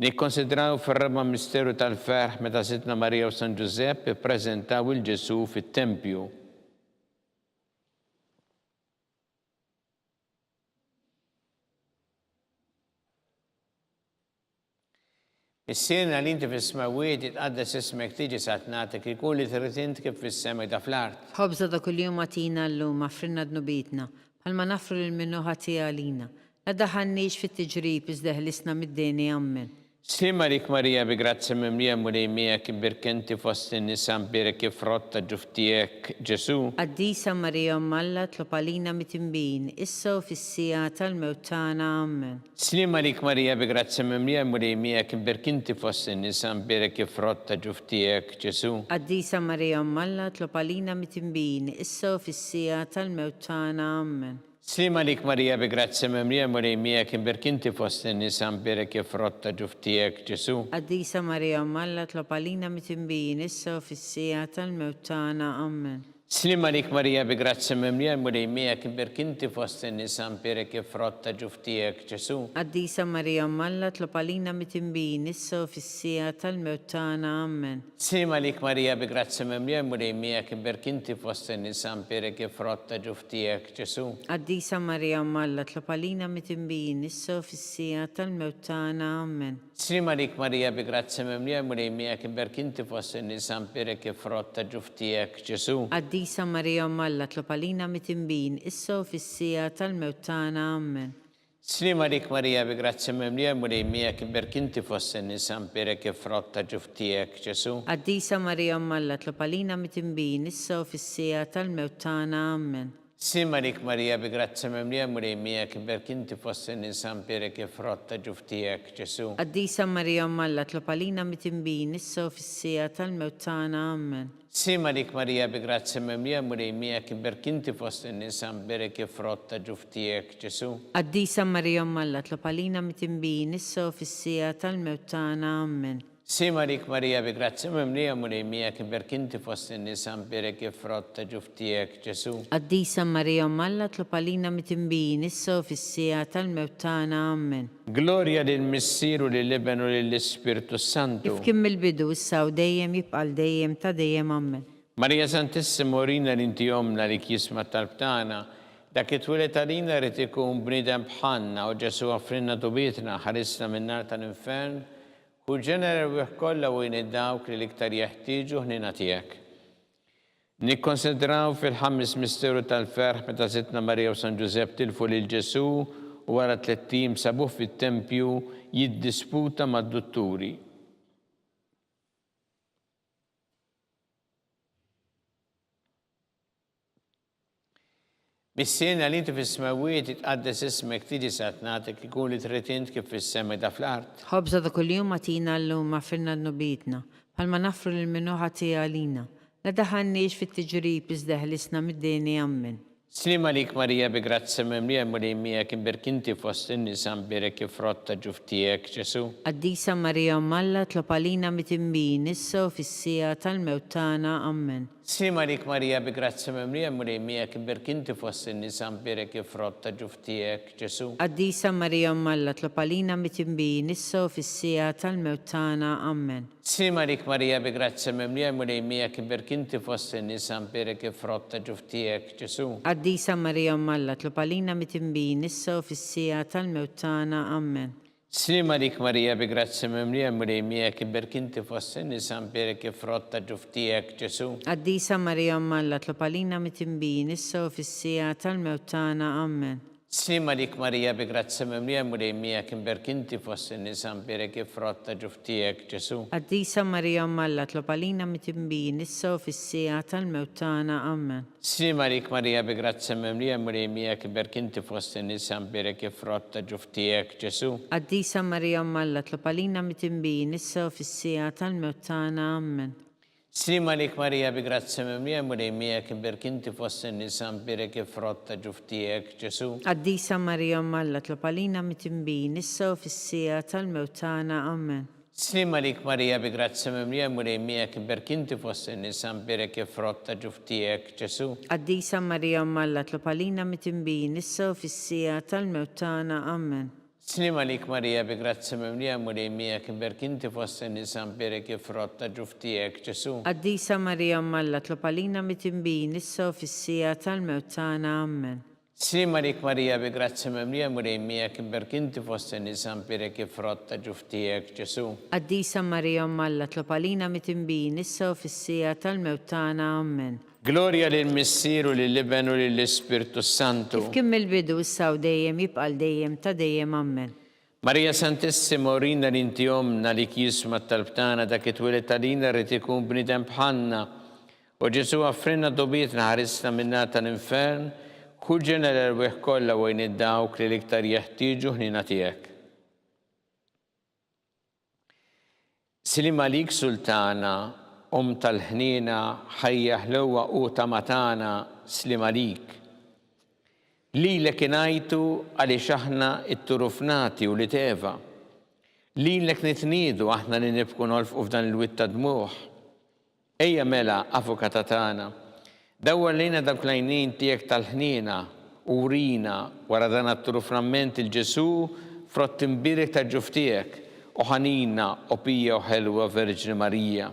Nikkonsidraw fir-raba misteru tal-ferħ meta sitna Marija u San Giuseppe ippreżentaw il-Ġesu fit-tempju. Is-sirna li inti fis-smawiet itqaddes ismek tiġi satnatek ikun li trid int kif fis-semek da fl-art. ħobża ta' kuljum għatina l-lum għafrinna dnubitna, bħalma nafru l-minnu ħati għalina. La daħannix fit-tiġrib iżdeħlisna mid-deni għammen. Slima lik Marija bi grazzi mimlija mulejmijak birkenti fost in-nisa mbirek kif rotta ġuftijek Ġesu. Għaddisa Marija Malla tlopalina mitimbin, issa u fissija tal-mewtana għammen. Slima lik Marija bi grazzi mimlija mulejmijak birkenti fost in-nisa mbirek kif rotta ġuftijek Ġesu. Għaddisa Marija Malla tlopalina mitimbin, issa u fissija tal-mewtana għammen. Slima lik Marija bi grazzi mimlija mulejmijak birkinti fost in-nisa mbirek kif rotta ġuftijek Ġesu. Għaddisa Marija Malla tlopalina mitimbin, issa u fissija tal-mewtana għammen. Slima lik Marija bi grazzi mimlija mulejmijak birkinti fost in-nisa mbirek kif rotta ġuftijek Ġesu. Għaddisa Marija Malla tlopalina mitimbin, issa u fissija tal-mewtana għammen. Slima lik Marija bi grazzi mimlija mulejmijak birkinti fost in-nisa mbirek kif rotta ġuftijek Ġesu. Għaddisa Marija Malla tlopalina mitimbin, issa u fissija tal-mewtana għammen. Slima lik Marija bi grazzi mimlija mulejmijak birkinti fost in-nisa mbirek kif rotta ġuftijek Ġesu. Għaddisa Marija Malla tlopalina mitimbin, issa u fissija tal-mewtana għammen. Slima lik Marija bi grazzi mimlija mulejmijak birkinti fost in-nisa mbirek kif rotta ġuftijek Ġesu. Għaddisa Marija Malla tlopalina mitimbin, issa u fissija tal-mewtana għammen. Slima lik Marija bi grazzi mimlija mulejmijak birkinti fost in-nisa mbirek kif rotta ġuftijek Ġesu. Għaddisa Marija Malla tlopalina mitimbin, issa u fissija tal-mewtana għammen. Slima lik Marija bi grazzi mimlija mulejmijak birkinti fost in-nisa mbirek kif rotta ġuftijek Ġesu. Għaddisa Marija Malla tlopalina mitimbin, issa u fissija tal-mewtana għammen. Slima lik Marija bi grazzi mimlija mulejmijak birkinti fost in-nisa mbirek kif rotta ġuftijek Ġesu. Għaddisa Marija Malla tlopalina mitimbin, issa u fissija tal-mewtana għammen. Gloria lill-Missieru lill-Ibn u lill-Ispirtu Santu. Kif kim il-bidu issa u dejjem jibqal dejjem ta' dejjem għammen. Marija Santissimo orina l-inti jomna li kisma tal-btana, dak it-twilet għalina rrid ikun bniedem bħalna u Ġesu għafrinna dubitna ħarisna min-nar tal-infern u ġenera wieħ kollha u dawk li l-iktar jeħtieġu ħnina tiegħek. Nikkonsidraw fil-ħames misteru tal-ferħ meta Sittna Marija u San Ġusepp tilfu lil Ġesu u wara 3 tim sabuh fit-tempju jiddisputa mad-dutturi. Mis-sirna li inti fis-smawiet itqaddes ismek tiġi satnatek ikun li trid int kif fis-semek da fl-art. ħobża ta' kuljum għatina l-lum għafrinna dnubitna, bħalma nafru l-minnu ħati għalina. La daħannix fit-tiġrib iżdeħlisna mid-deni għammen. Slima lik Marija bi grazzi mimlija mulejmijak birkinti fost in-nisa mbirek kif rotta ġuftijek Ġesu. Għaddisa Marija Malla tlopalina mitimbin, issa u fissija tal-mewtana għammen. Slima lik Marija bi grazzi mimlija mulejmijak birkinti fost in-nisa mbirek kif rotta ġuftijek Ġesu. Għaddisa Marija Malla tlopalina mitimbin, issa u fissija tal-mewtana għammen. Slima lik Marija bi grazzi mimlija mulejmijak birkinti fost in-nisa mbirek kif rotta ġuftijek Ġesu. Għaddisa Marija Malla tlopalina mitimbin, issa u fissija tal-mewtana għammen. Slima lik Marija bi grazzi mimlija mulejmijak birkinti fost in-nisa mbirek kif rotta ġuftijek Ġesu. Għaddisa Marija Malla tlopalina mitimbin, issa u fissija tal-mewtana għammen. Slima lik Marija bi grazzi mimlija mulejmijak birkinti fost in-nisa mbirek kif rotta ġuftijek Ġesu. Għaddisa Marija Malla tlopalina mitimbin, issa u fissija tal-mewtana għammen. Slima lik Marija bi grazzi mimlija mulejmijak birkinti fost in-nisa mbirek kif rotta ġuftijek Ġesu. Għaddisa Marija Malla tlopalina mitimbin, issa u fissija tal-mewtana għammen. Slima lik Marija bi grazzi mimlija mulejmijak birkinti fost in-nisa mbirek kif rotta ġuftijek Ġesu. Għaddisa Marija Malla tlopalina mitimbin, issa u fissija tal-mewtana għammen. Slima lik Marija bi grazzi mimlija mulejmijak birkinti fost in-nisa mbirek kif rotta ġuftijek Ġesu. Għaddisa Marija Malla tlopalina mitimbin, issa u fissija tal-mewtana għammen. Slima lik Marija bi grazzi mimlija mulejmijak birkinti fost in-nisa mbirek kif rotta ġuftijek Ġesu. Għaddisa Marija Malla tlopalina mitimbin, issa u fissija tal-mewtana għammen. Slima lik Marija bi grazzi memlija murejmija kim berkinti fost nisan pirek ifrotta ġuftijek Ġesu. Qaddisa Marija Malla tlopalina mitimbin issa u fissija tal-mewt tagħna ammen. Gloria lil Missieru lil Ibnu lil Spiritu Santu. Kif kien mill-bidu issa u dejjem jibqal dejjem ta' dejjem ammen. Marija Santissima urina l-inti omna li kisma tal-btana dak it-twilet talina rrid ikun bnidem bħalna. U Ġesu għaffrinna dobietna ħarisna minna tal-infern, ħuġġena l-erweħ kollha wejn id-dawk li l-iktar jeħtieġu ħnina tiegħek. Slima lik Sultana, tal-ħnina, ħajja ħlewa u tamatana, slima lik. Lilek ingħajtu għaliex aħna it-turufnati u li teva. Lilek nitniedu aħna li nibku nolfqu f'dan il-witt ta' dmuħ. Ejja mela avukata tagħna. Dawwar lejna dawk l-għajnejn tiegħek tal-ħnina u urina wara dan at-turufnament il-Ġesu frott imbirek ta' ġuftijek u ħanina u pija u ħelwa Verġni Marija.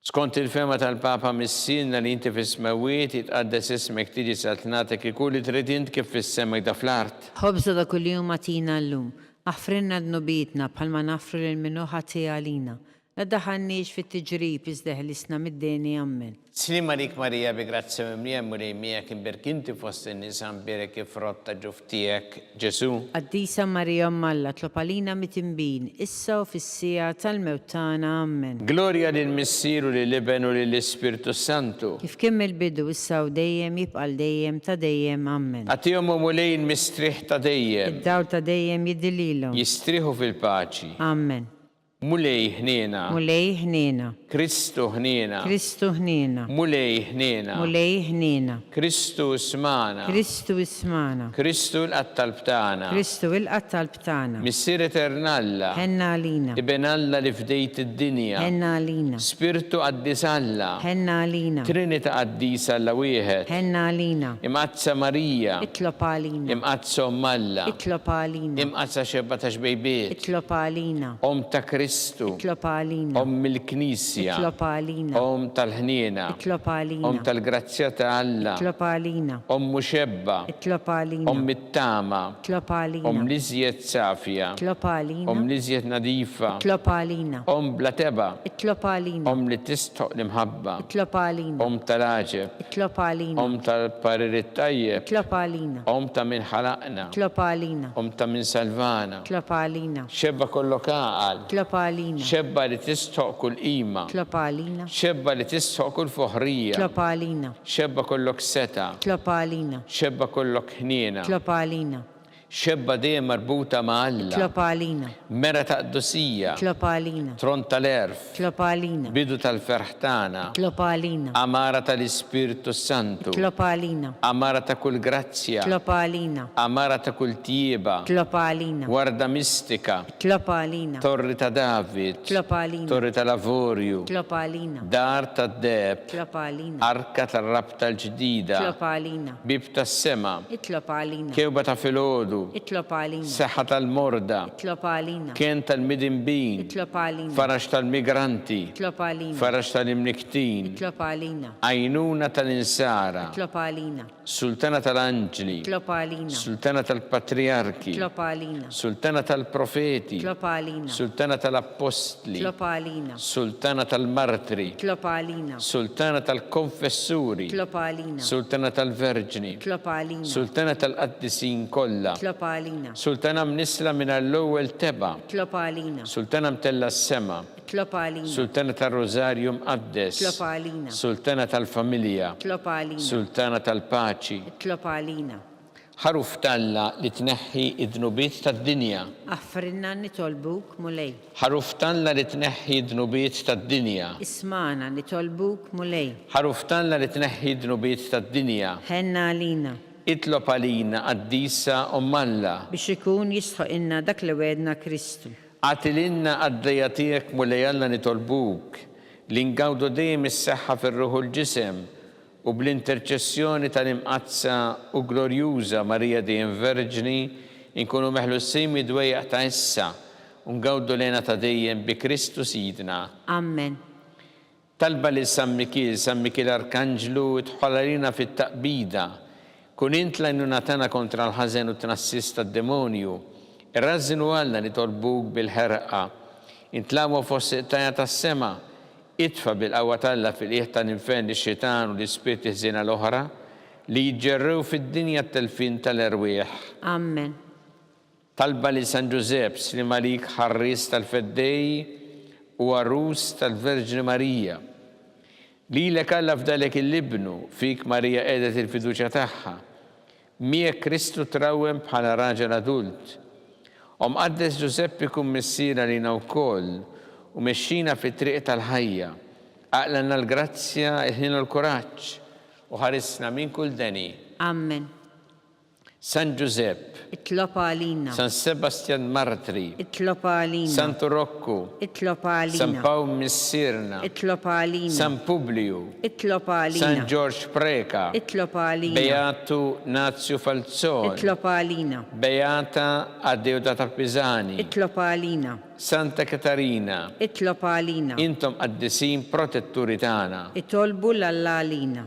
Skont il-fema tal-Papa missilna li inti fis-smawiet jitqaddes ismek tiġi saltnatek ikun li trid int kif fis-semek da fl-art. Ħobża da kuljum atina llum, aħfrinna d-nubitna bħalma nafru lil minuħa għalina. La daħannix fit-tiġrib iżdeħlisna mid-deni ammen. Slima lik Marija bi grazzi memlija murejmija kim berkinti fost nisan birek ifrotta ġuftijek Ġesu. Qaddisa Marija Malla tlopalina mitimbin issa u fissija tal-mewt tagħna ammen. Gloria lil Missieru lil Ibnu lil Spiritu Santu. Kif kien mill-bidu issa u dejjem jibqal dejjem ta' dejjem ammen. Għatihom mulejn mistriħ ta' dejjem. Id-dawl ta' dejjem jiddililhom. Jistriħu fil-paċi. Ammen. Mulej ħnina. Mulej ħnina. Kristu ħnina. Kristu ħnina. Mulej ħnina. Mulej ħnina. Kristu ismana. Kristu ismana. Kristu l-qattalb tagħna. Kristu l-qattalb tagħna. Missier Eternalla. Ħenna għalina. Iben Alla li fdejt id-dinja. Ħenna għalina. Spiritu qaddis Alla. Ħenna għalina. Trinita qaddisa Alla wieħed. Ħenna għalina. Imqazza Marija. Itlob għalina. Imqazza Alla. Itlob għalina. Imqazza xebba ta' xbejbiet. Itlob għalina. Ta' Kristu. Itlob għalina. Il-Knisja. Itlob għalina. Tal-ħniena. Itlob għalina. Tal-grazzja ta' Alla. Itlob għalina. Muxebba. Itlob għalina. It-tama. Itlob għalina. Liżjed safja. Itlob għalina. Liżjed nadifa. Itlob għalina. Blateba. Itlob għalina. Li tistħoq l-imħabba. Itlob għalina. Tal-aġeb. Itlob għalina. Tal-parir it-tajjeb. Itlob għalina. Ta' min ħalaqna. Itlob għalina. Ta' min salvana. Itlob għalina. Xebba kollok għaqal. Itlob għalina. Xebba li tistħoq kull qima. Itlob għalina. Xebba li tistħoq kull foħrija. Itlob għalina. Xebba kollok seta. Itlob għalina. Xebba kollok ħniena. Itlob għalina. Xebba dejjem marbuta ma' Alla. Itlob għalina. Mera ta' qdusija. Itlob għalina. Tron tal-erf. Itlob għalina. Bidu tal-ferħ tagħna. Itlob għalina. Amara tal-Ispiritu Santu. Itlob għalina. Amara ta' kull grazzja. Itlob għalina. Amara ta' kull tjieba. Itlob għalina. Warda mistika. Itlob għalina. Torri ta' David. Itlob għalina. Torri tal-Lavorju. Itlob għalina. Dar tad-deb. Itlob għalina. Arka tar-rabta l-ġdida. Itlob għalina. Bib tas-sema. Itlob għalina. Kewba ta' filgħodu. Itlob għalina. Seħħa tal-morda. Itlob għalina. Kien tal-midinbin. Itlob għalina. Farax tal-migranti. Itlob għalina. Farax tal-imniktin. Itlob għalina. Għajnuna tal-insara. Itlob għalina. Sultana tal-anġli. Itlob għalina. Sultana tal-patriarki. Itlob għalina. Sultana tal-profeti. Itlob għalina. Sultana tal-apostli. Itlob għalina. Sultana tal-martri. Itlob għalina. Sultana tal-konfessuri. Itlob għalina. Sultana tal-verġni. Itlob għalina. Sultana tal-qaddisin kollha. Itlob għalina. Sultana mnisla minn l-ewwel teba. Itlob għalina. Sultana mtella s-sema. Itlob għalina. Sultana tal-Rożarju mqaddes. Itlob għalina. Sultana tal-familja. Itlob għalina. Sultana tal-paċi. Itlob għalina. Ħaruf talla li tneħħi id-dnubiet tad-dinja. Aħfrinna nitolbuk mulej. Ħaruf talla li tneħħi id-dnubiet tad-dinja. Ismana nitolbuk mulej. Ħaruf talla li tneħħi id-dnubiet tad-dinja. Ħenna għalina. Itlob għalina qaddisa Alla. Biex ikun jistħoq inna dak li wedna Kristu. Għatilinna għaddejja tiegħek mulej Alla nitolbuk li ngawdu dejjem is-seħħa fir-ruħu l-ġisem u bl-interċessjoni tal-imqazza u glorjuża Marija dejjem Verġni inkunu meħlussin mid-dwejjaq ta' issa u ngawdu lena ta' dejjem bi Kristu Sidna. Amen. talba li San Mikil Arkanġlu tħollarina fit-taqbida, kun int lajnuna tana kontra l-ħażen u tnassis tad-demonju, irrażinu Alla nitolbuk bil-ħerqa, intlamu fossi tajja tas-sema, itfa bil-qawwa Alla fil-qiegħ tal-infern lix-xitan u l-ispirti ħżiena l-oħra li jġerrew fid-dinja t-telfin tal-erwieħ. Amen. Talba li San Giuseppe li malik ħarris tal-feddej u għarrus tal-Verġni Marija. Lilek Alla f'dalek il-libnu fik Marija qiegħdet il-fiduċja tagħha. Miegħek Kristu trawwem bħala raġel adult. Qaddes Giuseppe kun missiera lina wkoll u mexxina fit-triq tal-ħajja. Aqlanna l-grazzja, il-ħin u l-kuraġġ u ħarisna minn kull deni. Amen. San Giuseppe, itlob għalina. San Sebastian Martri, itlob għalina. Santo Rocco, itlob għalina. San Paul Missirna, itlob għalina. San Publiu, itlob għalina. San George Preka, itlob għalina. Beatu Nazio Falzone, itlob għalina. Beata Addeodata Pisani, itlob għalina. Santa Catarina, itlob għalina. intom qaddisin protetturi tagħna. Itolbu l-Alla għalina.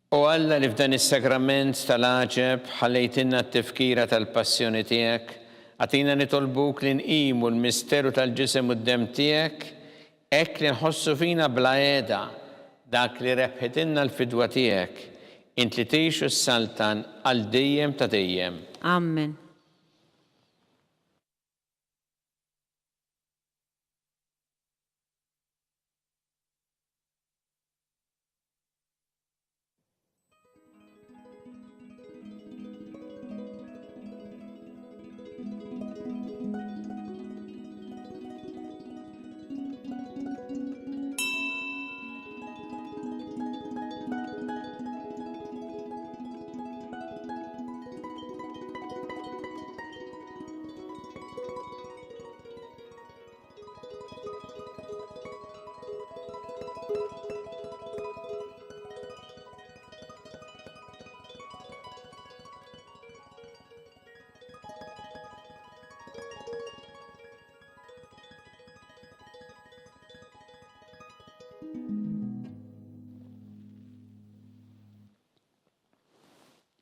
U Alla li f'dan is-sagrament tal-għaġeb ħallejtinna t-tifkira tal-passjoni tiegħek, għatina nitolbuk li nqimu l-misteru tal-ġisem u d-dem tiegħek, hekk li nħossu fina bla qiegħda dak li rebħitilna l-fidwa tiegħek, int li tgħixu s-saltan għal dejjem ta' dejjem. Amen.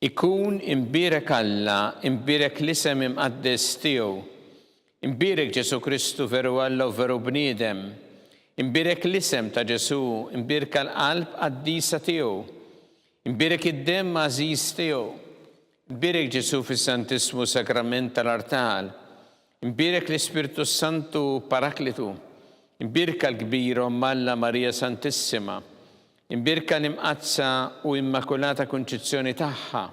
Ikun imbirek Alla, imbirek l-isem imqaddes tiegħu, imbirek Ġesu Kristu veru Alla u veru bniedem, imbirek l-isem ta' Ġesu, imbirek l-qalb qaddisa tiegħu, imbirek id-dem għażiż tiegħu, imbirek Ġesu fis-Santismu Sakrament tal-Artal, imbirek l-Ispirtu Santu Paraklitu, imbirek l-kbir Alla Marija Santissima, imbirka l-imqazza u immakulata konċizzjoni tagħha,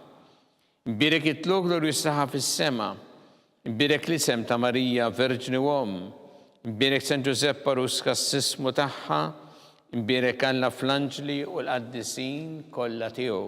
imbirek it-tlog glorju saħħa fis-sema, imbirek l-isem ta' Marija Verġni Uom, imbirek San Giuseppe Paruska s-sismu tagħha, imbirek Alla fl-anġli u l-qaddisin kollha tiegħu.